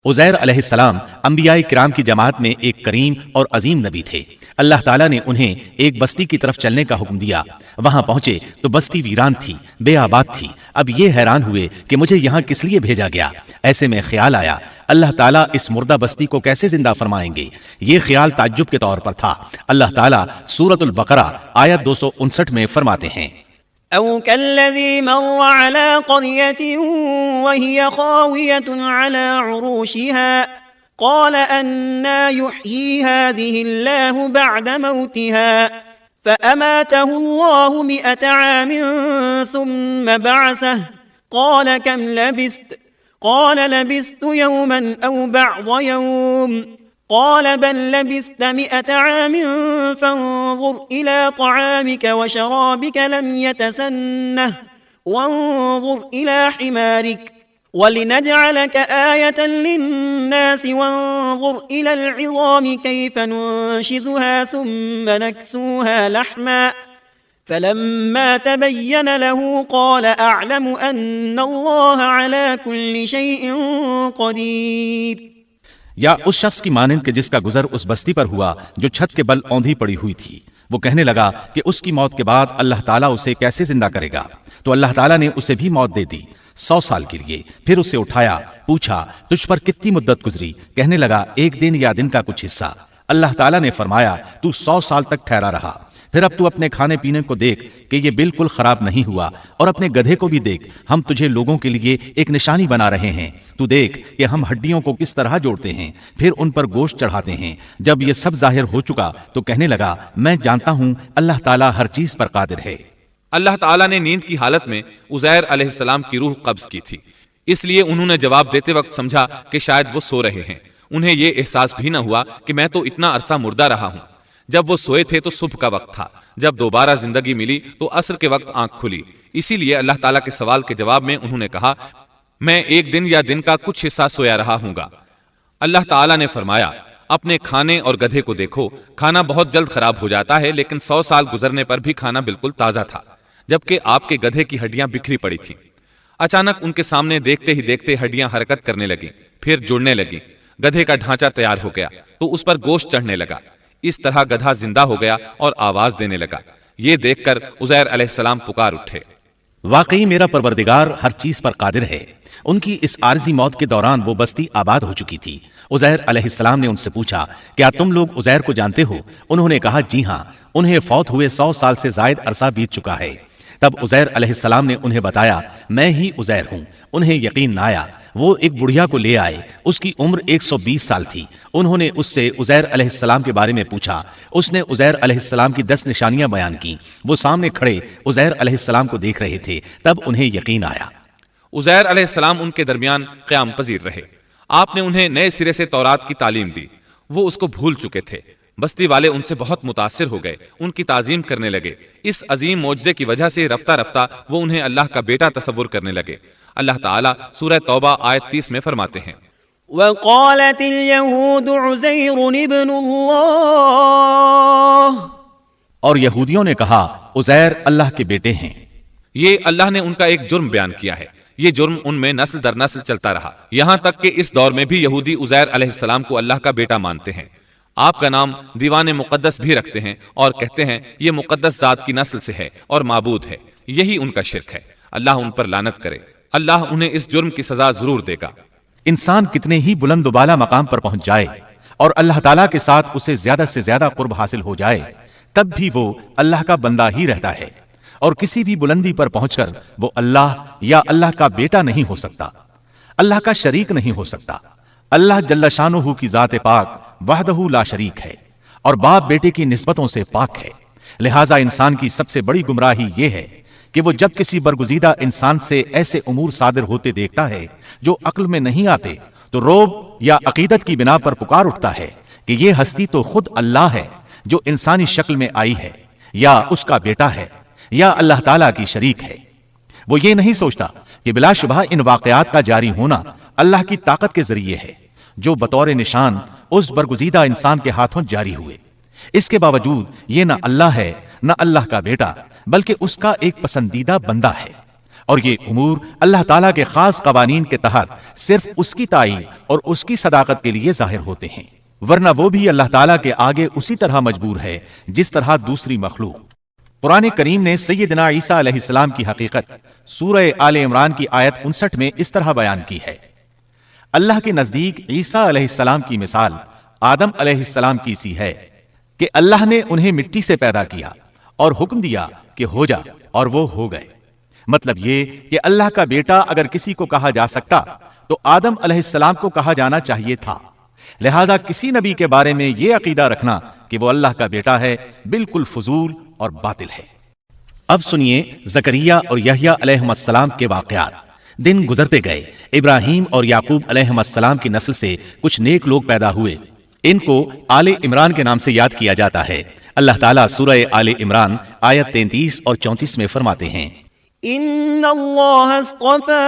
عزیر علیہ السلام انبیاء کرام کی جماعت میں ایک کریم اور عظیم نبی تھے۔ اللہ تعالیٰ نے انہیں ایک بستی کی طرف چلنے کا حکم دیا۔ وہاں پہنچے تو بستی ویران تھی، بے آباد تھی۔ اب یہ حیران ہوئے کہ مجھے یہاں کس لیے بھیجا گیا۔ ایسے میں خیال آیا اللہ تعالیٰ اس مردہ بستی کو کیسے زندہ فرمائیں گے۔ یہ خیال تعجب کے طور پر تھا۔ اللہ تعالیٰ سورۃ البقرہ آیت 259 میں فرماتے ہیں، أو كالذي مر على قرية وهي خاوية على عروشها قال أنى يحيي هذه الله بعد موتها فأماته الله 100 عام ثم بعثه قال كم لبثت قال لبثت يوما أو بعض يوم قال بل لبثت 100 عام فانظر إلى طعامك وشرابك لم يتسنه وانظر إلى حمارك ولنجعلك آية للناس وانظر إلى العظام كيف ننشزها ثم نكسوها لحما فلما تبين له قال أعلم أن الله على كل شيء قدير۔ یا اس شخص کی مانند کہ جس کا گزر اس بستی پر ہوا جو چھت کے بل اوندھی پڑی ہوئی تھی۔ وہ کہنے لگا کہ اس کی موت کے بعد اللہ تعالیٰ اسے کیسے زندہ کرے گا۔ تو اللہ تعالیٰ نے اسے بھی موت دے دی 100 سال کے لیے۔ پھر اسے اٹھایا، پوچھا تجھ پر کتنی مدت گزری؟ کہنے لگا 1 دن یا دن کا کچھ حصہ۔ اللہ تعالیٰ نے فرمایا تو 100 سال تک ٹھہرا رہا۔ پھر اب تو اپنے کھانے پینے کو دیکھ کہ یہ بالکل خراب نہیں ہوا، اور اپنے گدھے کو بھی دیکھ، ہم تجھے لوگوں کے لیے ایک نشانی بنا رہے ہیں۔ تو دیکھ کہ ہم ہڈیوں کو کس طرح جوڑتے ہیں، پھر ان پر گوشت چڑھاتے ہیں۔ جب یہ سب ظاہر ہو چکا تو کہنے لگا میں جانتا ہوں اللہ تعالیٰ ہر چیز پر قادر ہے۔ اللہ تعالیٰ نے نیند کی حالت میں عزیر علیہ السلام کی روح قبض کی تھی، اس لیے انہوں نے جواب دیتے وقت سمجھا کہ شاید وہ سو رہے ہیں۔ انہیں یہ احساس بھی نہ ہوا کہ میں تو اتنا عرصہ مردہ رہا ہوں۔ جب وہ سوئے تھے تو صبح کا وقت تھا، جب دوبارہ زندگی ملی تو عصر کے وقت آنکھ کھلی۔ اسی لیے اللہ تعالیٰ کے سوال کے جواب میں انہوں نے کہا میں 1 دن یا دن کا کچھ حصہ سویا رہا ہوں گا۔ اللہ تعالیٰ نے فرمایا اپنے کھانے اور گدھے کو دیکھو، کھانا بہت جلد خراب ہو جاتا ہے لیکن 100 سال گزرنے پر بھی کھانا بالکل تازہ تھا، جبکہ آپ کے گدھے کی ہڈیاں بکھری پڑی تھیں۔ اچانک ان کے سامنے دیکھتے ہی دیکھتے ہڈیاں حرکت کرنے لگیں، پھر جڑنے لگیں۔ گدھے کا ڈھانچہ تیار ہو گیا تو اس پر گوشت چڑھنے لگا۔ اس طرح گدھا زندہ ہو گیا اور آواز دینے لگا۔ یہ دیکھ کر عزیر علیہ السلام پکار اٹھے، واقعی میرا پروردگار ہر چیز پر قادر ہے۔ ان کی اس عارضی موت کے دوران وہ بستی آباد ہو چکی تھی۔ عزیر علیہ السلام نے ان سے پوچھا کیا تم لوگ عزیر کو جانتے ہو؟ انہوں نے کہا جی ہاں، انہیں فوت ہوئے 100 سال سے زائد عرصہ بیت چکا ہے۔ تب عزیر علیہ السلام نے انہیں بتایا میں ہی عزیر ہوں۔ انہیں یقین نہ آیا۔ وہ ایک بڑھیا کو لے آئے، اس کی عمر 120 سال تھی۔ انہوں نے اس سے عزیر علیہ السلام کے بارے میں پوچھا۔ اس نے عزیر علیہ السلام کی 10 نشانیاں بیان کی۔ وہ سامنے کھڑے عزیر علیہ السلام کو دیکھ رہے تھے، تب انہیں یقین آیا۔ عزیر علیہ السلام ان کے درمیان قیام پذیر رہے۔ آپ نے انہیں نئے سرے سے تورات کی تعلیم دی۔ وہ اس کو بھول چکے تھے۔ بستی والے ان سے بہت متاثر ہو گئے، ان کی تعظیم کرنے لگے۔ اس عظیم معجزے کی وجہ سے رفتہ رفتہ وہ انہیں اللہ کا بیٹا تصور کرنے لگے۔ اللہ تعالیٰ سورہ توبہ آیت 30 میں فرماتے ہیں، وقالت اليهود عزير ابن الله، اور یہودیوں نے کہا عزیر اللہ کے بیٹے ہیں۔ یہ اللہ نے ان کا ایک جرم بیان کیا ہے۔ یہ جرم ان میں نسل در نسل چلتا رہا، یہاں تک کہ اس دور میں بھی یہودی عزیر علیہ السلام کو اللہ کا بیٹا مانتے ہیں۔ آپ کا نام دیوان مقدس بھی رکھتے ہیں اور کہتے ہیں یہ مقدس ذات کی نسل سے ہے اور معبود ہے۔ یہی ان کا شرک ہے۔ اللہ ان پر لعنت کرے۔ اللہ انہیں اس جرم کی سزا ضرور دے گا۔ انسان کتنے ہی بلند و بالا مقام پر پہنچ جائے اور اللہ تعالیٰ کے ساتھ اسے زیادہ سے زیادہ قرب حاصل ہو جائے، تب بھی وہ اللہ کا بندہ ہی رہتا ہے، اور کسی بھی بلندی پر پہنچ کر وہ اللہ یا اللہ کا بیٹا نہیں ہو سکتا، اللہ کا شریک نہیں ہو سکتا۔ اللہ جل شانہ کی ذات پاک وحدہ لا شریک ہے اور باپ بیٹے کی نسبتوں سے پاک ہے۔ لہٰذا انسان کی سب سے بڑی گمراہی یہ ہے کہ وہ جب کسی برگزیدہ انسان سے ایسے امور صادر ہوتے دیکھتا ہے جو عقل میں نہیں آتے تو رعب یا عقیدت کی بنا پر پکار اٹھتا ہے کہ یہ ہستی تو خود اللہ ہے جو انسانی شکل میں آئی ہے، یا اس کا بیٹا ہے، یا اللہ تعالیٰ کی شریک ہے۔ وہ یہ نہیں سوچتا کہ بلا شبہ ان واقعات کا جاری ہونا اللہ کی طاقت کے ذریعے ہے جو بطور نشان اس برگزیدہ انسان کے ہاتھوں جاری ہوئے۔ اس کے باوجود یہ نہ اللہ ہے نہ اللہ کا بیٹا، بلکہ اس کا ایک پسندیدہ بندہ ہے، اور یہ امور اللہ تعالیٰ کے خاص قوانین کے تحت صرف اس کی تائید اور اس کی صداقت کے لیے ظاہر ہوتے ہیں، ورنہ وہ بھی اللہ تعالیٰ کے آگے اسی طرح مجبور ہے جس طرح دوسری مخلوق۔ قرآن کریم نے سیدنا عیسیٰ علیہ السلام کی حقیقت سورہ آل عمران کی آیت 59 میں اس طرح بیان کی ہے: اللہ کے نزدیک عیسیٰ علیہ السلام کی مثال آدم علیہ السلام کی سی ہے کہ اللہ نے انہیں مٹی سے پیدا کیا اور حکم دیا کہ ہو جا، اور وہ ہو گئے۔ مطلب یہ کہ اللہ کا بیٹا اگر کسی کو کہا جا سکتا تو آدم علیہ السلام کو کہا جانا چاہیے تھا، لہذا کسی نبی کے بارے میں یہ عقیدہ رکھنا کہ وہ اللہ کا بیٹا ہے بالکل فضول اور باطل ہے۔ اب سنیے زکریا اور یحییٰ علیہ السلام کے واقعات۔ دن گزرتے گئے، ابراہیم اور یعقوب علیہ السلام کی نسل سے کچھ نیک لوگ پیدا ہوئے، ان کو آل عمران کے نام سے یاد کیا جاتا ہے۔ اللہ تعالیٰ سورہ آل عمران آیت 33 اور 34 میں فرماتے ہیں: إن الله اصطفى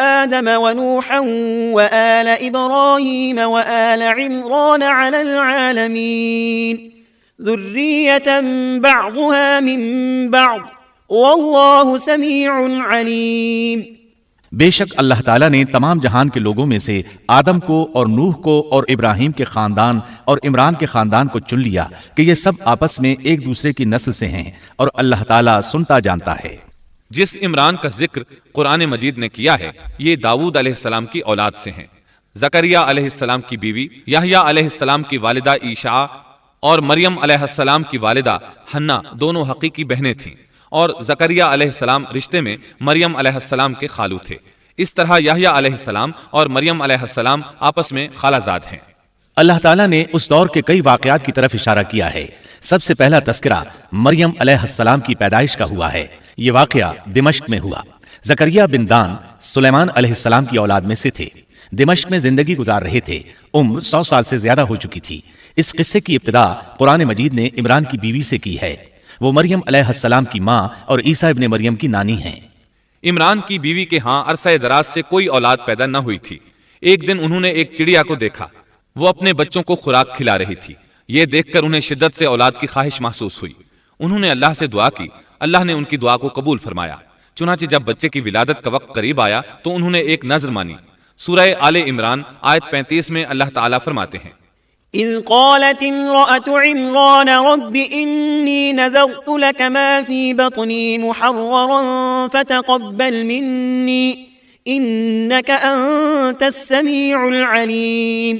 آدم ونوحا وآل إبراهيم وآل عمران على العالمين ذرية بعضها من بعض والله سميع عليم۔ بے شک اللہ تعالیٰ نے تمام جہان کے لوگوں میں سے آدم کو اور نوح کو اور ابراہیم کے خاندان اور عمران کے خاندان کو چن لیا کہ یہ سب آپس میں ایک دوسرے کی نسل سے ہیں، اور اللہ تعالیٰ سنتا جانتا ہے۔ جس عمران کا ذکر قرآن مجید نے کیا ہے یہ داؤد علیہ السلام کی اولاد سے ہیں۔ زکریا علیہ السلام کی بیوی یحییٰ علیہ السلام کی والدہ عیشا اور مریم علیہ السلام کی والدہ حنا دونوں حقیقی بہنیں تھیں، اور زکریا علیہ السلام رشتے میں مریم علیہ السلام کے خالو تھے۔ اس طرح یحییٰ علیہ السلام اور مریم علیہ السلام آپس میں خالہ زاد ہیں۔ اللہ تعالیٰ نے اس دور کے کئی واقعات کی طرف اشارہ کیا ہے۔ سب سے پہلا تذکرہ مریم علیہ السلام کی پیدائش کا ہوا ہے۔ یہ واقعہ دمشق میں ہوا۔ زکریا بن دان سلیمان علیہ السلام کی اولاد میں سے تھے، دمشق میں زندگی گزار رہے تھے، عمر 100 سال سے زیادہ ہو چکی تھی۔ اس قصے کی ابتدا قرآن مجید نے عمران کی بیوی سے کی ہے۔ وہ مریم علیہ السلام کی ماں اور عیسیٰ ابن مریم کی نانی ہیں۔ عمران کی بیوی کے ہاں عرصہ دراز سے کوئی اولاد پیدا نہ ہوئی تھی۔ ایک دن انہوں نے ایک چڑیا کو دیکھا، وہ اپنے بچوں کو خوراک کھلا رہی تھی۔ یہ دیکھ کر انہیں شدت سے اولاد کی خواہش محسوس ہوئی۔ انہوں نے اللہ سے دعا کی، اللہ نے ان کی دعا کو قبول فرمایا۔ چنانچہ جب بچے کی ولادت کا وقت قریب آیا تو انہوں نے ایک نذر مانی۔ سورہ آل عمران آیت 35 میں اللہ تعالیٰ فرماتے ہیں: إذ قالت امرأة عمران رب إني نذرت لك ما في بطني محررا فتقبل مني إنك أنت السميع العليم۔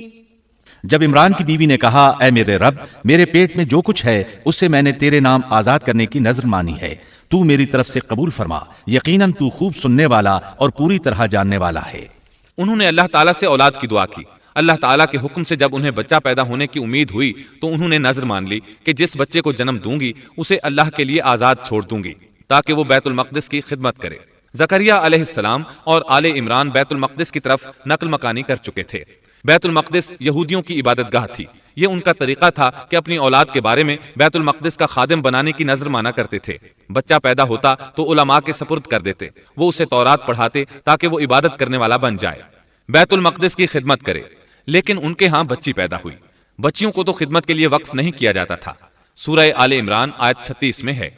جب عمران کی بیوی نے کہا، اے میرے رب، میرے پیٹ میں جو کچھ ہے اس سے میں نے تیرے نام آزاد کرنے کی نذر مانی ہے، تو میری طرف سے قبول فرما، یقیناً تو خوب سننے والا اور پوری طرح جاننے والا ہے۔ انہوں نے اللہ تعالیٰ سے اولاد کی دعا کی۔ اللہ تعالیٰ کے حکم سے جب انہیں بچہ پیدا ہونے کی امید ہوئی تو انہوں نے نذر مان لی کہ جس بچے کو جنم دوں گی اسے اللہ کے لیے آزاد چھوڑ دوں گی تاکہ وہ بیت المقدس کی خدمت کرے۔ زکریا علیہ السلام اور آل عمران بیت المقدس کی طرف نقل مکانی کر چکے تھے۔ بیت المقدس یہودیوں کی عبادت گاہ تھی۔ یہ ان کا طریقہ تھا کہ اپنی اولاد کے بارے میں بیت المقدس کا خادم بنانے کی نذر مانا کرتے تھے۔ بچہ پیدا ہوتا تو علماء کے سپرد کر دیتے، وہ اسے تورات پڑھاتے تاکہ وہ عبادت کرنے والا بن جائے، بیت المقدس کی خدمت کرے۔ لیکن ان کے ہاں بچی پیدا ہوئی۔ بچیوں کو تو خدمت کے لیے وقف نہیں کیا جاتا تھا۔ سورہ آل عمران آیت 36 میں ہے: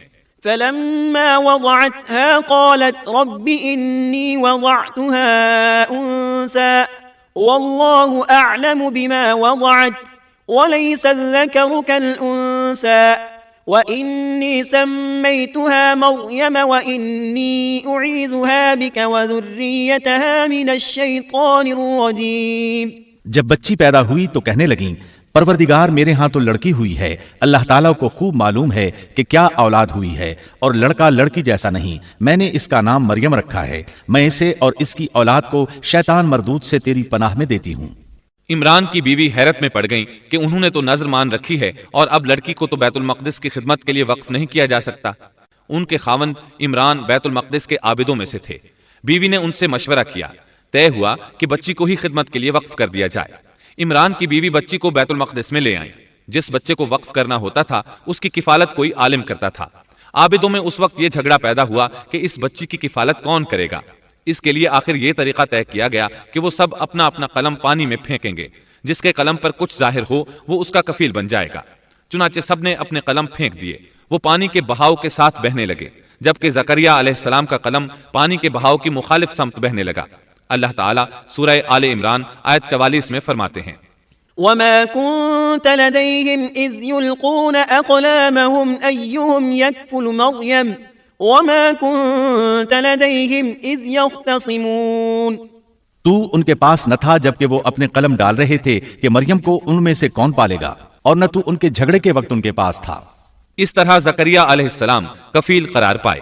فلما وضعتها قالت رب إني وضعتها أنثى والله أعلم بما وضعت وليس الذكر كالأنثى وإني سميتها مريم وإني أعيذها بك وذريتها من الشيطان الرجيم۔ جب بچی پیدا ہوئی تو کہنے لگیں، پروردگار میرے ہاں تو لڑکی ہوئی ہے، اللہ تعالیٰ کو خوب معلوم ہے کہ کیا اولاد ہوئی ہے، اور لڑکا لڑکی جیسا نہیں، میں نے اس کا نام مریم رکھا ہے، میں اسے اور اس کی اولاد کو شیطان مردود سے تیری پناہ میں دیتی ہوں۔ عمران کی بیوی حیرت میں پڑ گئیں کہ انہوں نے تو نذر مان رکھی ہے اور اب لڑکی کو تو بیت المقدس کی خدمت کے لیے وقف نہیں کیا جا سکتا۔ ان کے خاوند عمران بیت المقدس کے عابدوں میں سے تھے۔ بیوی نے ان سے مشورہ کیا، طے ہوا کہ بچی کو ہی خدمت کے لیے وقف کر دیا جائے۔ عمران کی بیوی بچی کو بیت المقدس میں لے آئیں۔ جس بچے کو وقف کرنا ہوتا تھا اس کی کفالت کوئی عالم کرتا تھا۔ عابدوں میں اس وقت یہ جھگڑا پیدا ہوا کہ اس بچی کی کفالت کون کرے گا۔ اس کے لیے آخر یہ طریقہ طے کیا گیا کہ وہ سب اپنا اپنا قلم پانی میں پھینکیں گے، جس کے قلم پر کچھ ظاہر ہو وہ اس کا کفیل بن جائے گا۔ چنانچہ سب نے اپنے قلم پھینک دیے، وہ پانی کے بہاؤ کے ساتھ بہنے لگے۔ جبکہ زکریا علیہ السلام کا قلم پانی کے بہاؤ کی مخالف سمت بہنے لگا۔ اللہ تعالیٰ سورہ آل عمران آیت 44 میں فرماتے ہیں، وما كنت لديهم إذ يلقون أقلامهم أيهم يكفل مريم وما كنت لديهم إذ يختصمون۔ تو ان کے پاس نہ تھا جبکہ وہ اپنے قلم ڈال رہے تھے کہ مریم کو ان میں سے کون پالے گا، اور نہ تو ان کے جھگڑے کے وقت ان کے پاس تھا۔ اس طرح زکریا علیہ السلام کفیل قرار پائے۔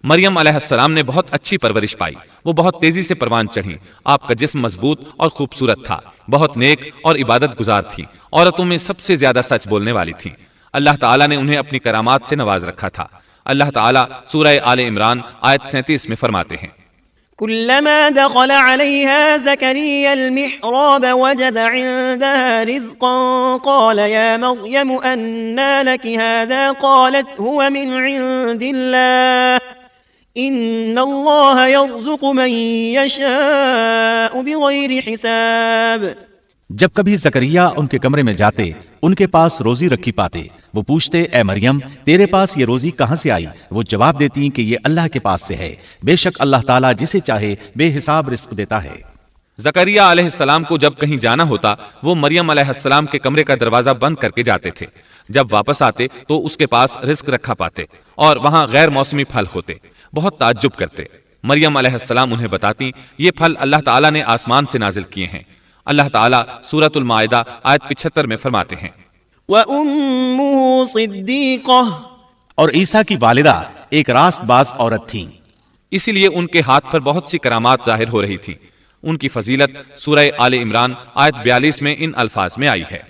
مریم علیہ السلام نے بہت اچھی پرورش پائی، وہ بہت تیزی سے پروان چڑھی۔ آپ کا جسم مضبوط اور خوبصورت تھا، بہت نیک اور عبادت گزار تھی، عورتوں میں سب سے زیادہ سچ بولنے والی تھی۔ اللہ تعالیٰ نے انہیں اپنی کرامات سے نواز رکھا تھا۔ اللہ تعالیٰ سورہ آل عمران آیت 37 میں فرماتے ہیں، كلما دخل عليها زكريا المحراب وجد عندها رزقا قال يا مريم أنى لك هذا قالت هو من عند الله إن الله يرزق من يشاء بغير حساب۔ جب کبھی زکریا ان کے کمرے میں جاتے، ان کے پاس روزی رکھی پاتے، وہ پوچھتے اے مریم تیرے پاس یہ روزی کہاں سے آئی؟ وہ جواب دیتی کہ یہ اللہ کے پاس سے ہے، بے شک اللہ تعالیٰ جسے چاہے بے حساب رزق دیتا ہے۔ زکریا علیہ السلام کو جب کہیں جانا ہوتا وہ مریم علیہ السلام کے کمرے کا دروازہ بند کر کے جاتے تھے۔ جب واپس آتے تو اس کے پاس رزق رکھا پاتے اور وہاں غیر موسمی پھل ہوتے۔ بہت تعجب کرتے۔ مریم علیہ السلام انہیں بتاتی یہ پھل اللہ تعالیٰ نے آسمان سے نازل کیے ہیں۔ اللہ تعالیٰ سورۃ المائدہ آیت 75 میں فرماتے ہیں، وَأُمُّهُ صِدِّيقَةٌ، اور عیسیٰ کی والدہ ایک راست باز عورت تھی، اسی لیے ان کے ہاتھ پر بہت سی کرامات ظاہر ہو رہی تھی۔ ان کی فضیلت سورہ آل عمران آیت 42 میں ان الفاظ میں آئی ہے،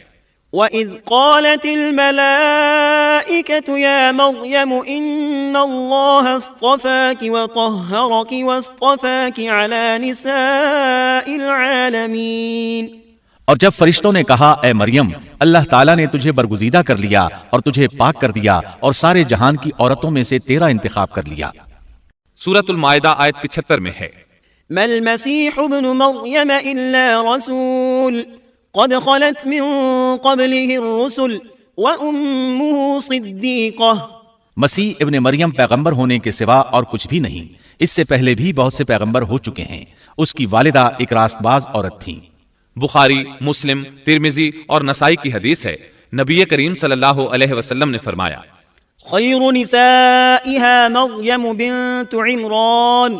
وَإِذْ قَالَتِ الْمَلَائِكَةُ يَا مَرْيَمُ إِنَّ اللَّهَ اصْطَفَاكِ وَطَهَّرَكِ وَاصْطَفَاكِ عَلَى نِسَاءِ الْعَالَمِينَ۔ اور جب فرشتوں نے کہا اے مریم اللہ تعالیٰ نے تجھے برگزیدہ کر لیا اور تجھے پاک کر دیا اور سارے جہان کی عورتوں میں سے تیرا انتخاب کر لیا۔ سورۃ المائدہ آیت 75 میں ہے، ما المسيح ابن مريم إلا رسول قد خلت من قبله الرسل وأمه صديقة۔ مسیح ابن مریم پیغمبر ہونے کے سوا اور کچھ بھی نہیں، اس سے پہلے بھی بہت سے پیغمبر ہو چکے ہیں۔ اس کی والدہ ایک راست باز عورت تھی۔ بخاری، مسلم، ترمذی اور نسائی کی حدیث ہے، نبی کریم صلی اللہ علیہ وسلم نے فرمایا، خير نسائها مريم بنت عمران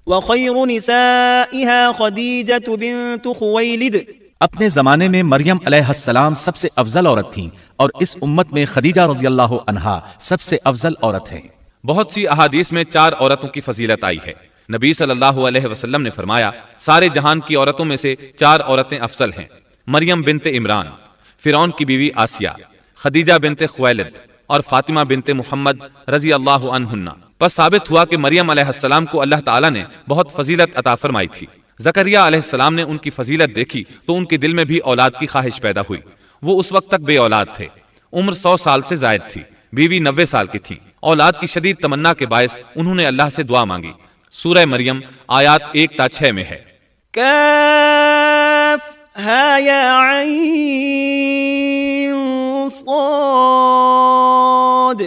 وخير نسائها خديجة بنت خويلد۔ اپنے زمانے میں مریم علیہ السلام سب سے افضل عورت تھیں اور اس امت میں خدیجہ رضی اللہ عنہا سب سے افضل عورت ہیں۔ بہت سی احادیث میں 4 عورتوں کی فضیلت آئی ہے۔ نبی صلی اللہ علیہ وسلم نے فرمایا سارے جہان کی عورتوں میں سے 4 عورتیں افضل ہیں، مریم بنت عمران، فرعون کی بیوی آسیہ، خدیجہ بنت خویلد اور فاطمہ بنت محمد رضی اللہ عنہن۔ پس ثابت ہوا کہ مریم علیہ السلام کو اللہ تعالیٰ نے بہت فضیلت عطا فرمائی تھی۔ زکریا علیہ السلام نے ان کی فضیلت دیکھی تو ان کے دل میں بھی اولاد کی خواہش پیدا ہوئی۔ وہ اس وقت تک بے اولاد تھے، عمر 100 سال سے زائد تھی، بیوی 90 سال کی تھی۔ اولاد کی شدید تمنا کے باعث انہوں نے اللہ سے دعا مانگی۔ سورہ مریم آیات 1 تا 6 میں ہے، کاف ہا یا عین صاد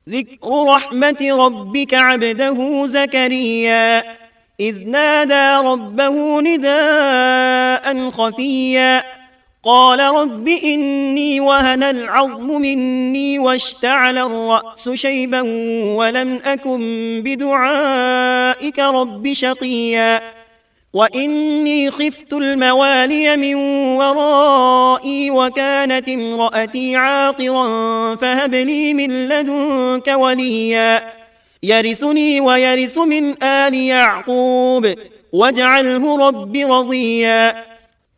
ذکر رحمت ربک عبده زکریا اذ نادى ربه نداء خفيا قال رب إني وهن العظم مني واشتعل الرأس شيبا ولم أكن بدعائك رب شقيا وإني خفت الموالي من ورائي وكانت امرأتي عاقرا فهب لي من لدنك وليا يرثني ويرث من آل يعقوب واجعله رب رضيا۔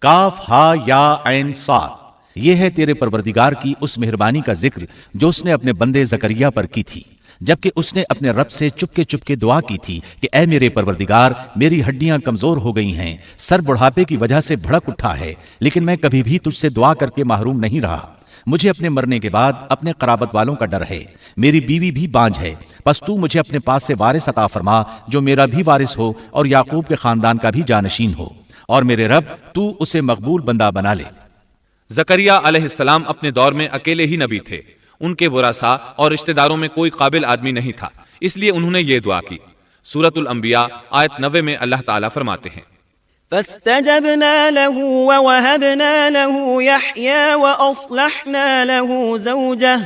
کاف ہا یا عین صاد، یہ ہے تیرے پروردگار کی اس مہربانی کا ذکر جو اس نے اپنے بندے زکریا پر کی تھی، جبکہ اس نے اپنے رب سے چپکے دعا کی تھی کہ اے میرے پروردگار میری ہڈیاں کمزور ہو گئی ہیں، سر بڑھاپے کی وجہ سے بھڑک اٹھا ہے، لیکن میں کبھی بھی تجھ سے دعا کر کے محروم نہیں رہا۔ مجھے اپنے مرنے کے بعد اپنے قرابت والوں کا ڈر ہے، میری بیوی بھی بانجھ ہے، پس تو مجھے اپنے پاس سے وارث عطا فرما جو میرا بھی وارث ہو اور یعقوب کے خاندان کا بھی جانشین ہو، اور میرے رب تو اسے مقبول بندہ بنا لے۔ زکریا علیہ السلام اپنے دور میں اکیلے ہی نبی تھے، ان کے ورثاء اور رشتہ داروں میں کوئی قابل آدمی نہیں تھا، اس لیے انہوں نے یہ دعا کی۔ سورۃ الانبیاء آیت 90 میں اللہ تعالیٰ فرماتے ہیں فاستجبنا له ووهبنا له يحيى وأصلحنا له زوجه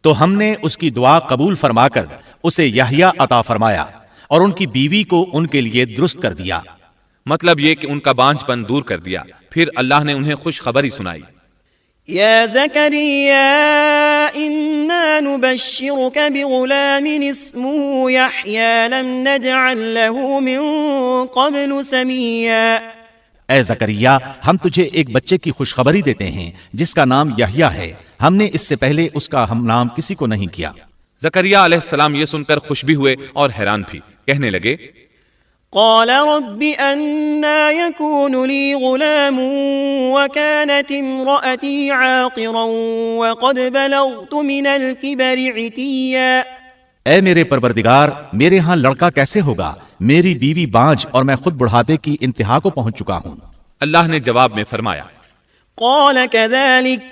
تو ہم نے اس کی دعا قبول فرما کر اسے یحییٰ عطا فرمایا اور ان کی بیوی کو ان کے لیے درست کر دیا۔ مطلب یہ کہ ان کا بانجھ پن دور کر دیا، پھر اللہ نے انہیں خوشخبری سنائی۔ يا زكريا إنا نبشرك بغلام اسمه يحيى لم نجعل له من قبل سميا۔ اے زکریا، ہم تجھے ایک بچے کی خوشخبری دیتے ہیں جس کا نام یحییٰ ہے، ہم نے اس سے پہلے اس کا ہم نام کسی کو نہیں کیا۔ زکریا علیہ السلام یہ سن کر خوش بھی ہوئے اور حیران بھی، کہنے لگے قال رب أنا يكون لي غلام وكانت امرأتي عاقرا وقد بلغت من الكبر عتيا۔ اے میرے پروردگار، میرے ہاں لڑکا کیسے ہوگا؟ میری بیوی بانجھ اور میں خود بڑھاپے کی انتہا کو پہنچ چکا ہوں۔ اللہ نے جواب میں فرمایا قال كذلك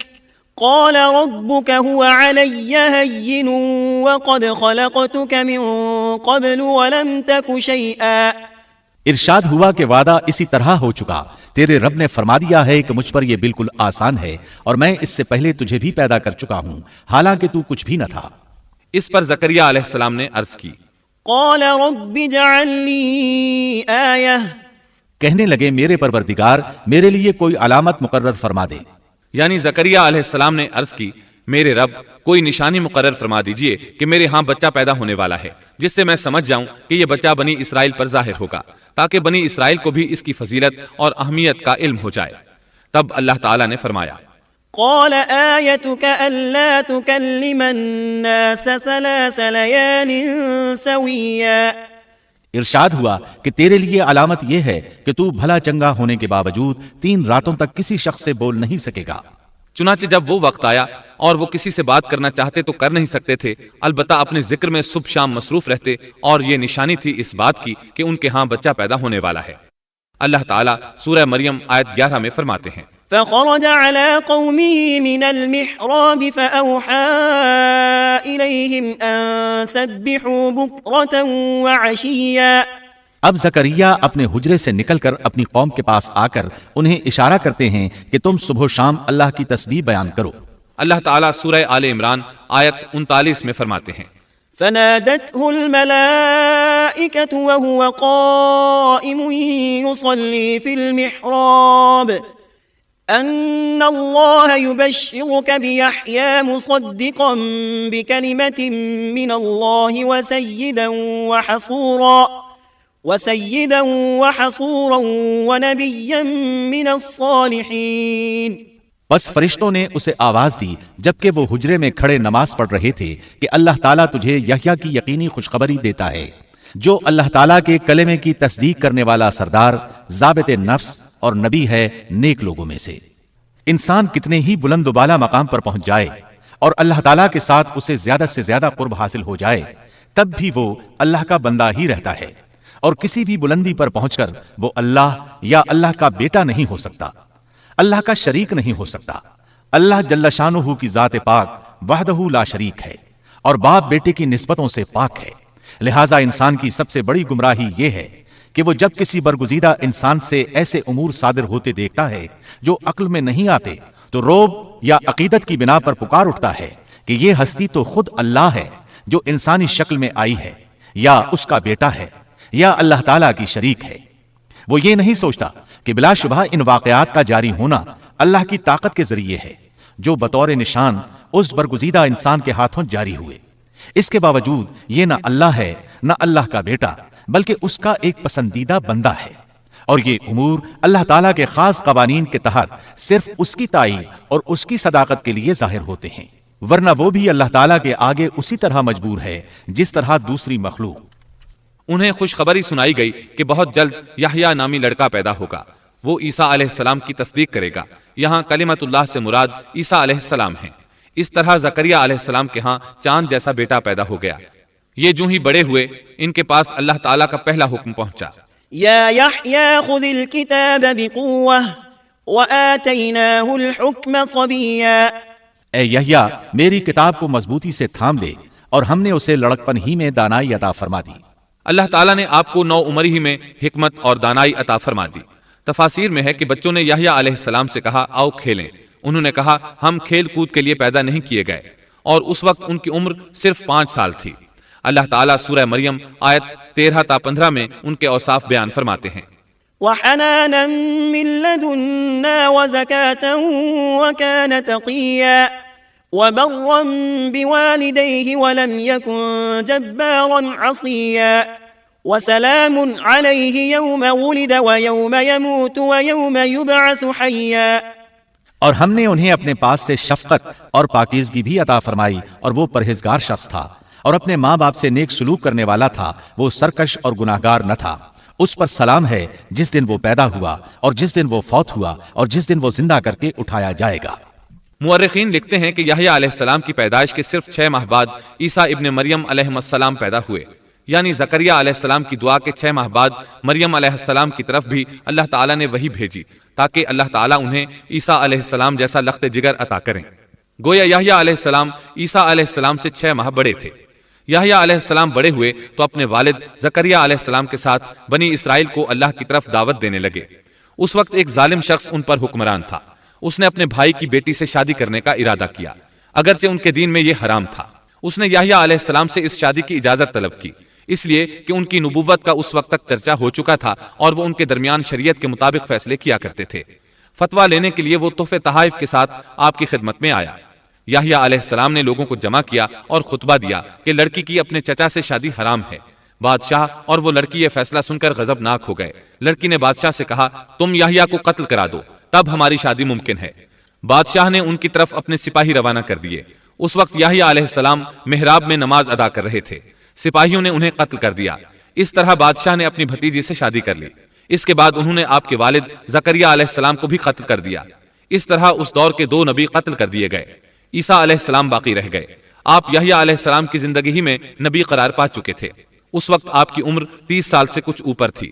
قال ربك هو علي هين وقد خلقتك من قبل ولم تك شيئا۔ ارشاد ہوا کہ وعدہ اسی طرح ہو چکا، تیرے رب نے فرما دیا ہے کہ مجھ پر یہ بالکل آسان ہے اور میں اس سے پہلے تجھے بھی پیدا کر چکا ہوں، حالانکہ تو کچھ بھی نہ تھا۔ اس پر زکریا علیہ السلام نے عرض کی قال رب اجعل لي آية۔ کہنے لگے میرے پروردگار، میرے لیے کوئی علامت مقرر فرما دے۔ یعنی زکریا علیہ السلام نے عرض کی میرے رب کوئی نشانی مقرر فرما دیجئے کہ میرے ہاں بچہ پیدا ہونے والا ہے، جس سے میں سمجھ جاؤں کہ یہ بچہ بنی اسرائیل پر ظاہر ہوگا، تاکہ بنی اسرائیل کو بھی اس کی فضیلت اور اہمیت کا علم ہو جائے۔ تب اللہ تعالیٰ نے فرمایا قال آيتك ألا تكلم الناس 3 ليال سويا۔ ارشاد ہوا کہ تیرے لیے علامت یہ ہے کہ تو بھلا چنگا ہونے کے باوجود 3 راتوں تک کسی شخص سے بول نہیں سکے گا۔ چنانچہ جب وہ وقت آیا اور وہ کسی سے بات کرنا چاہتے تو کر نہیں سکتے تھے، البتہ اپنے ذکر میں صبح شام مصروف رہتے، اور یہ نشانی تھی اس بات کی کہ ان کے ہاں بچہ پیدا ہونے والا ہے۔ اللہ تعالیٰ سورہ مریم آیت 11 میں فرماتے ہیں فخرج على قومه من المحراب فأوحى إليهم أن سبحوا بكرة وعشيا۔ اب زکریا اپنے حجرے سے نکل کر اپنی قوم کے پاس آ کر انہیں اشارہ کرتے ہیں کہ تم صبح و شام اللہ کی تسبیح بیان کرو۔ اللہ تعالیٰ سورہ آل عمران آیت 39 میں فرماتے ہیں فنادته الملائكة وهو قائم يصلي في المحراب أن الله يبشرك بيحيى مصدقا بكلمة من الله وسيدا وحصورا ونبيا من الصالحين۔ بس فرشتوں نے اسے آواز دی جبکہ وہ حجرے میں کھڑے نماز پڑھ رہے تھے کہ اللہ تعالیٰ تجھے یحییٰ کی یقینی خوشخبری دیتا ہے، جو اللہ تعالیٰ کے کلمے کی تصدیق کرنے والا سردار، ضابط نفس اور نبی ہے نیک لوگوں میں سے۔ انسان کتنے ہی بلند و بالا مقام پر پہنچ جائے اور اللہ تعالیٰ کے ساتھ اسے زیادہ سے زیادہ قرب حاصل ہو جائے، تب بھی وہ اللہ کا بندہ ہی رہتا ہے، اور کسی بھی بلندی پر پہنچ کر وہ اللہ یا اللہ کا بیٹا نہیں ہو سکتا، اللہ کا شریک نہیں ہو سکتا۔ اللہ جل شانہ کی ذات پاک وحدہ لا شریک ہے اور باپ بیٹے کی نسبتوں سے پاک ہے، لہٰذا انسان کی سب سے بڑی گمراہی یہ ہے کہ وہ جب کسی برگزیدہ انسان سے ایسے امور صادر ہوتے دیکھتا ہے جو عقل میں نہیں آتے تو روب یا عقیدت کی بنا پر پکار اٹھتا ہے کہ یہ ہستی تو خود اللہ ہے جو انسانی شکل میں آئی ہے، یا اس کا بیٹا ہے، یا اللہ تعالیٰ کی شریک ہے۔ وہ یہ نہیں سوچتا کہ بلا شبہ ان واقعات کا جاری ہونا اللہ کی طاقت کے ذریعے ہے جو بطور نشان اس برگزیدہ انسان کے ہاتھوں جاری ہوئے۔ اس کے باوجود یہ نہ اللہ ہے نہ اللہ کا بیٹا، بلکہ اس کا ایک پسندیدہ بندہ ہے، اور یہ امور اللہ تعالیٰ کے خاص قوانین کے تحت صرف اس کی تائید اور اس کی صداقت کے لیے ظاہر ہوتے ہیں، ورنہ وہ بھی اللہ تعالیٰ کے آگے اسی طرح مجبور ہے جس طرح دوسری مخلوق۔ انہیں خوشخبری سنائی گئی کہ بہت جلد یحییٰ نامی لڑکا پیدا ہوگا، وہ عیسیٰ علیہ السلام کی تصدیق کرے گا۔ یہاں کلمت اللہ سے مراد عیسیٰ علیہ السلام ہیں۔ اس طرح زکریا علیہ السلام کے ہاں چاند جیسا بیٹا پیدا ہو گیا۔ یہ جو ہی بڑے ہوئے ان کے پاس اللہ تعالیٰ کا پہلا حکم پہنچا، یا یحییٰ خذ الکتاب بقوة وآتیناہ الحکم صبیا۔ اے یحییٰ، میری کتاب کو مضبوطی سے تھام لے اور ہم نے اسے لڑکپن ہی میں دانائی عطا فرما دی۔ اللہ تعالیٰ نے آپ کو 9 عمر ہی میں حکمت اور دانائی عطا فرما دی۔ تفاسیر میں ہے کہ بچوں نے یحییٰ علیہ السلام سے کہا آؤ کھیلیں۔ انہوں نے کہا ہم کھیل کود کے لیے پیدا نہیں کیے گئے، اور اس وقت ان کی عمر صرف 5 سال تھی۔ اللہ تعالیٰ سورہ مریم آیت 13 تا 15 میں ان کے اوصاف بیان فرماتے ہیں۔ وحنانا من لدنا وزكاة وكان تقيا وبرا بوالديه ولم يكن جبارا عصيا وسلام عليه يوم ولد ويوم يموت ويوم يبعث حيا۔ اور ہم نے انہیں اپنے پاس سے شفقت اور پاکیزگی بھی عطا فرمائی، اور وہ پرہیزگار شخص تھا اور اپنے ماں باپ سے نیک سلوک کرنے والا تھا، وہ سرکش اور گناہگار نہ تھا۔ اس پر سلام ہے جس دن وہ پیدا ہوا اور جس دن وہ فوت ہوا اور جس دن وہ زندہ کر کے اٹھایا جائے گا۔ مورخین لکھتے ہیں کہ یحییٰ علیہ السلام کی پیدائش کے صرف 6 ماہ بعد عیسیٰ ابن مریم علیہ السلام پیدا ہوئے، یعنی زکریہ علیہ السلام کی دعا کے 6 ماہ بعد مریم علیہ السلام کی طرف بھی اللہ تعالیٰ نے وحی بھیجی تاکہ اللہ تعالیٰ انہیں عیسیٰ علیہ السلام جیسا لخت جگر عطا کریں۔ گویا یحییٰ علیہ السلام عیسیٰ علیہ السلام سے 6 ماہ بڑے تھے۔ یحییٰ علیہ السلام بڑے ہوئے تو اپنے والد زکریہ علیہ السلام کے ساتھ بنی اسرائیل کو اللہ کی طرف دعوت دینے لگے۔ اس وقت ایک ظالم شخص ان پر حکمران تھا۔ اس نے اپنے بھائی کی بیٹی سے شادی کرنے کا ارادہ کیا، اگرچہ ان کے دین میں یہ حرام تھا۔ اس نے یحییٰ علیہ السلام سے اس شادی کی اجازت طلب کی، اس لیے کہ ان کی نبوت کا اس وقت تک چرچا ہو چکا تھا اور وہ ان کے درمیان شریعت کے مطابق فیصلے کیا کرتے تھے۔ فتویٰ لینے کے لیے وہ تحفے تحائف کے ساتھ آپ کی خدمت میں آیا۔ یحییٰ علیہ السلام نے لوگوں کو جمع کیا اور خطبہ دیا کہ لڑکی کی اپنے چچا سے شادی حرام ہے۔ بادشاہ اور وہ لڑکی یہ فیصلہ سن کر غضبناک ہو گئے۔ لڑکی نے بادشاہ سے کہا تم یحییٰ کو قتل کرا دو، تب ہماری شادی ممکن ہے۔ بادشاہ نے ان کی طرف اپنے سپاہی روانہ کر دیے۔ اس وقت یحییٰ علیہ السلام محراب میں نماز ادا کر رہے تھے، سپاہیوں نے انہیں قتل کر دیا۔ اس طرح بادشاہ نے اپنی بھتیجی سے شادی کر لی۔ اس کے بعد انہوں نے آپ کے والد زکریہ علیہ السلام کو بھی قتل کر دیا۔ اس طرح اس دور کے 2 نبی قتل کر دیے گئے۔ عیسیٰ علیہ السلام باقی رہ گئے۔ آپ یحییٰ علیہ السلام کی زندگی ہی میں نبی قرار پا چکے تھے۔ اس وقت آپ کی عمر 30 سال سے کچھ اوپر تھی۔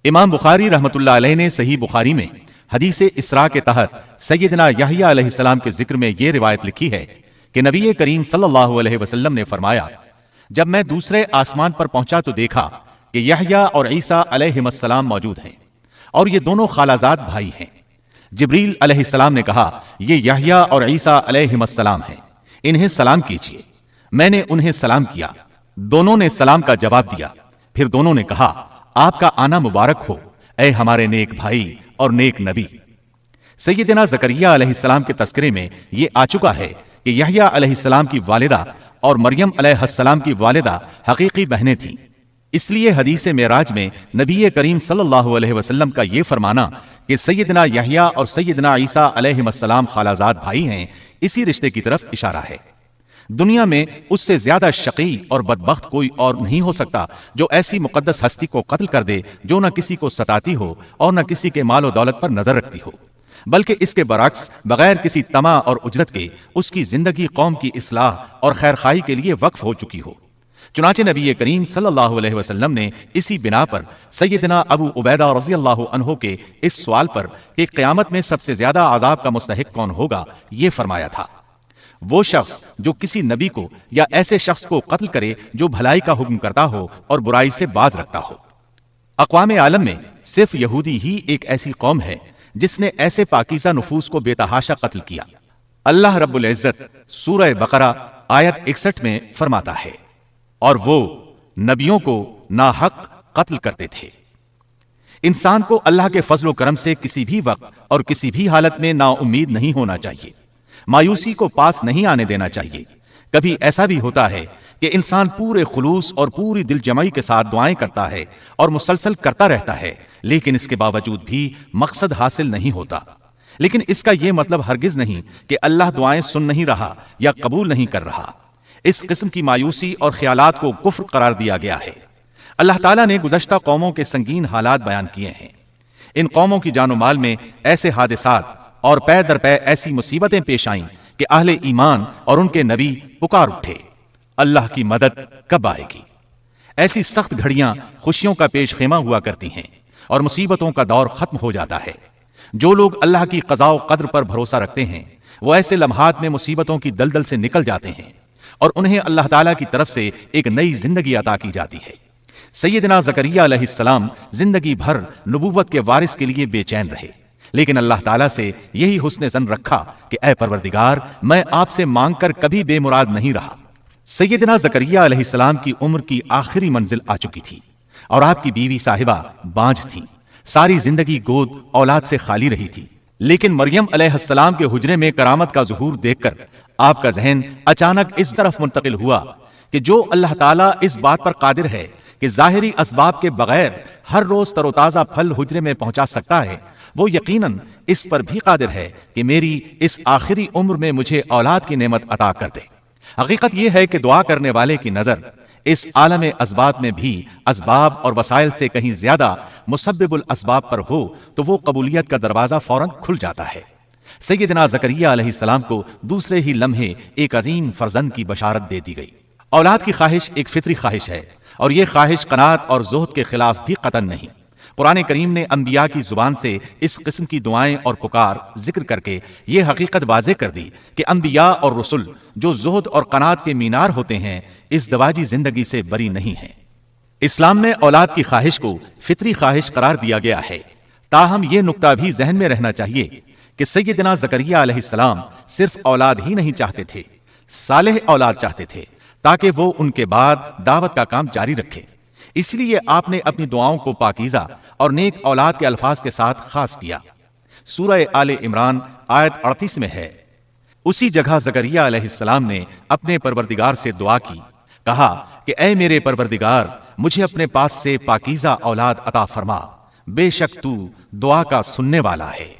امام بخاری رحمۃ اللہ علیہ نے صحیح بخاری میں حدیث اسراء کے تحت سیدنا یحییٰ علیہ السلام کے ذکر میں یہ روایت لکھی ہے کہ نبی کریم صلی اللہ علیہ وسلم نے فرمایا، جب میں دوسرے آسمان پر پہنچا تو دیکھا کہ یحییٰ اور عیسیٰ علیہ السلام موجود ہیں، اور یہ دونوں خالازاد بھائی ہیں۔ جبریل علیہ السلام نے کہا یہ یحییٰ اور عیسیٰ علیہ السلام ہیں، انہیں سلام کیجیے۔ میں نے انہیں سلام کیا، دونوں نے سلام کا جواب دیا۔ پھر دونوں نے کہا آپ کا آنا مبارک ہو اے ہمارے نیک بھائی اور نیک نبی۔ سیدنا زکریہ علیہ السلام کے تذکرے میں یہ آ چکا ہے کہ یحییٰ علیہ السلام کی والدہ اور مریم علیہ السلام کی والدہ حقیقی بہنیں تھیں۔ اس لیے حدیث معراج میں نبی کریم صلی اللہ علیہ وسلم کا یہ فرمانا کہ سیدنا یحییٰ اور سیدنا عیسیٰ علیہ السلام خالازاد بھائی ہیں، اسی رشتے کی طرف اشارہ ہے۔ دنیا میں اس سے زیادہ شقی اور بدبخت کوئی اور نہیں ہو سکتا جو ایسی مقدس ہستی کو قتل کر دے جو نہ کسی کو ستاتی ہو اور نہ کسی کے مال و دولت پر نظر رکھتی ہو، بلکہ اس کے برعکس بغیر کسی طمع اور اجرت کے اس کی زندگی قوم کی اصلاح اور خیرخواہی کے لیے وقف ہو چکی ہو۔ چنانچہ نبی کریم صلی اللہ علیہ وسلم نے اسی بنا پر سیدنا ابو عبیدہ رضی اللہ عنہ کے اس سوال پر کہ قیامت میں سب سے زیادہ عذاب کا مستحق کون ہوگا یہ فرمایا تھا، وہ شخص جو کسی نبی کو یا ایسے شخص کو قتل کرے جو بھلائی کا حکم کرتا ہو اور برائی سے باز رکھتا ہو۔ اقوام عالم میں صرف یہودی ہی ایک ایسی قوم ہے جس نے ایسے پاکیزہ نفوس کو بے تحاشا قتل کیا۔ اللہ رب العزت سورہ بقرہ آیت 61 میں فرماتا ہے، اور وہ نبیوں کو ناحق قتل کرتے تھے۔ انسان کو اللہ کے فضل و کرم سے کسی بھی وقت اور کسی بھی حالت میں نا امید نہیں ہونا چاہیے، مایوسی کو پاس نہیں آنے دینا چاہیے۔ کبھی ایسا بھی ہوتا ہے کہ انسان پورے خلوص اور پوری دل جمعی کے ساتھ دعائیں کرتا ہے اور مسلسل کرتا رہتا ہے، لیکن اس کے باوجود بھی مقصد حاصل نہیں ہوتا۔ لیکن اس کا یہ مطلب ہرگز نہیں کہ اللہ دعائیں سن نہیں رہا یا قبول نہیں کر رہا۔ اس قسم کی مایوسی اور خیالات کو کفر قرار دیا گیا ہے۔ اللہ تعالیٰ نے گزشتہ قوموں کے سنگین حالات بیان کیے ہیں۔ ان قوموں کی جان و مال میں ایسے حادثات اور پے در پے ایسی مصیبتیں پیش آئیں کہ اہل ایمان اور ان کے نبی پکار اٹھے، اللہ کی مدد کب آئے گی؟ ایسی سخت گھڑیاں خوشیوں کا پیش خیمہ ہوا کرتی ہیں اور مصیبتوں کا دور ختم ہو جاتا ہے۔ جو لوگ اللہ کی قضاء و قدر پر بھروسہ رکھتے ہیں وہ ایسے لمحات میں مصیبتوں کی دلدل سے نکل جاتے ہیں اور انہیں اللہ تعالیٰ کی طرف سے ایک نئی زندگی عطا کی جاتی ہے۔ سیدنا زکریا علیہ السلام زندگی بھر نبوت کے وارث کے لیے بے چین رہے، لیکن اللہ تعالیٰ سے یہی حسن ظن رکھا کہ اے پروردگار، میں آپ سے مانگ کر کبھی بے مراد نہیں رہا۔ سیدنا زکریا علیہ السلام کی عمر کی آخری منزل آ چکی تھی اور آپ کی بیوی صاحبہ بانجھ تھی۔ ساری زندگی گود اولاد سے خالی رہی تھی، لیکن مریم علیہ السلام کے حجرے میں کرامت کا ظہور دیکھ کر آپ کا ذہن اچانک اس طرف منتقل ہوا کہ جو اللہ تعالیٰ اس بات پر قادر ہے کہ ظاہری اسباب کے بغیر ہر روز تر و تازہ پھل حجرے میں پہنچا سکتا ہے، وہ یقیناً اس پر بھی قادر ہے کہ میری اس آخری عمر میں مجھے اولاد کی نعمت عطا کر دے۔ حقیقت یہ ہے کہ دعا کرنے والے کی نظر اس عالم اسباب میں بھی اسباب اور وسائل سے کہیں زیادہ مسبب الاسباب پر ہو تو وہ قبولیت کا دروازہ فوراً کھل جاتا ہے۔ سیدنا زکریا علیہ السلام کو دوسرے ہی لمحے ایک عظیم فرزند کی بشارت دے دی گئی۔ اولاد کی خواہش ایک فطری خواہش ہے، اور یہ خواہش قناعت اور زہد کے خلاف بھی قطعاً نہیں۔ قرآن کریم نے انبیاء کی زبان سے اس قسم کی دعائیں اور پکار ذکر کر کے یہ حقیقت واضح کر دی کہ انبیاء اور رسل جو زہد اور قناعت کے مینار ہوتے ہیں، اس دواجی زندگی سے بری نہیں ہیں۔ اسلام میں اولاد کی خواہش کو فطری خواہش قرار دیا گیا ہے، تاہم یہ نقطہ بھی ذہن میں رہنا چاہیے کہ سیدنا زکریا علیہ السلام صرف اولاد ہی نہیں چاہتے تھے، صالح اولاد چاہتے تھے تاکہ وہ ان کے بعد دعوت کا کام جاری رکھے۔ اس لیے آپ نے اپنی دعاؤں کو پاکیزہ اور نیک اولاد کے الفاظ کے ساتھ خاص کیا۔ سورہ آل عمران آیت 38 میں ہے، اسی جگہ زکریا علیہ السلام نے اپنے پروردگار سے دعا کی، کہا کہ اے میرے پروردگار، مجھے اپنے پاس سے پاکیزہ اولاد عطا فرما، بے شک تو دعا کا سننے والا ہے۔